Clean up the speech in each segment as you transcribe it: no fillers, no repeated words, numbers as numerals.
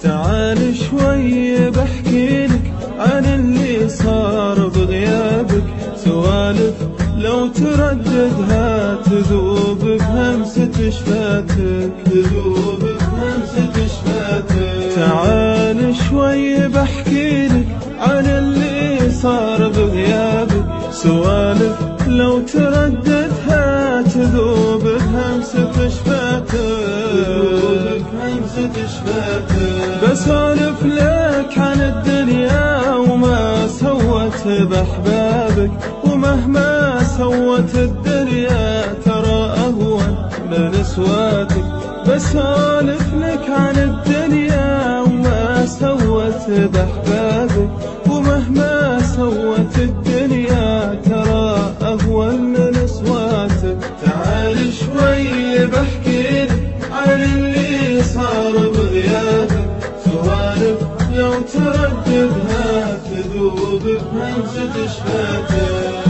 تعال شوي بحكيلك عن اللي صار بغيابك، سوالف لو ترددها تذوب بهمسة شفاتك، تذوب بهمسة شفاتك. تعال شوي بحكيلك عن اللي صار بغيابك، سوالف لو ترددها تذوب بهمسة شفاتك، تذوب بهمسة شفاتك. بسولف لك عن الدنيا وما سوت بأحبابك، ومهما سوت الدنيا ترى أهون من سواتك. بسولف لك عن الدنيا وما سوت بأحبابك، ومهما سوت الدنيا ترى أهون من سواتك. تعال شوي بحكيلك عن اللي صار بغيابك، سوالف لو ترددها تذوب بهمسة شفاتك.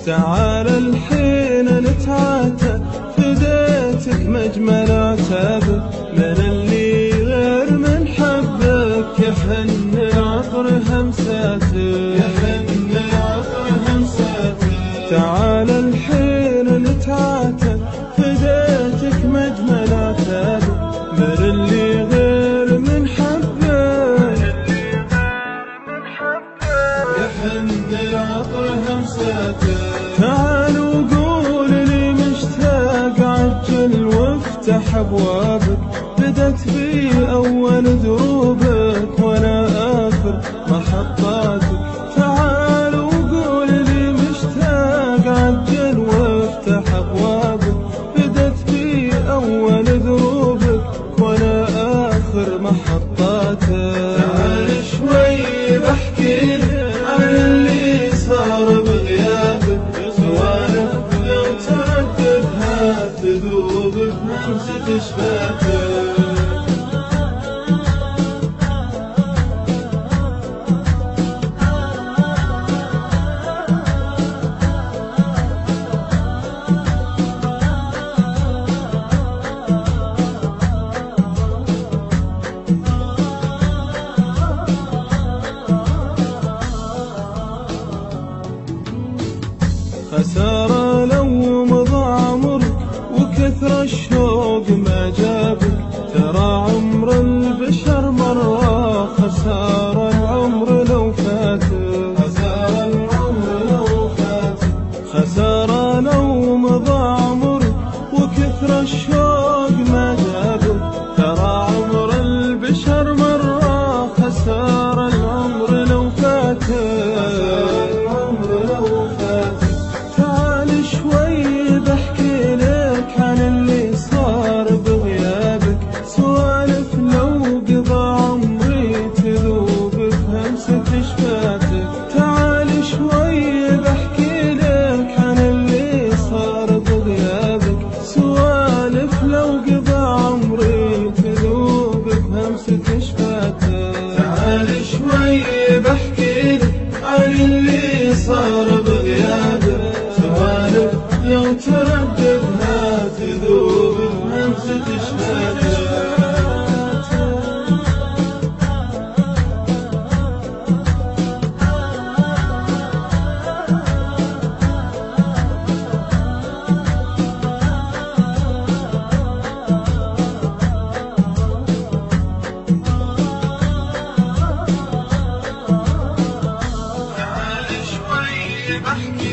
تعال الحين نتعاتب، فديتك مجمل عتابك، من اللي غير من حبك يحن العطر همساتك، يحن العطر همساتك. تعال الحين نتعاتب، فديتك مجمل عتابك، من اللي غير من حبك يحن العطر همساتك. تعال وقول لي مشتاق، عجل وافتح ابوابك، بدت بي اول دروبك وانا اخر محطاتك. تعال وقول لي مشتاق، عجل وافتح ابوابك، بدت بي اول دروبك وانا اخر محطاتك. تعال شوي بحكيلك عن اللي صار بغيابك، سوالف لو ترددها تذوب بهمسة شفاتك. خسارة لو مضى عمرك وكثر الشوق ما جابك، ترى عمر البشر مرة خسارة العمر لو فاتك، خسارة العمر لو فاتك. خسارة لو مضى عمرك وكثر الشوق ما جابك، ترى عمر البشر مرة خسارة العمر لو فاتك، العمر لو فاتك. تعال شوي بحكي لك عن اللي صار بغيابك، سوالف لو قضى عمري تذوب بحكي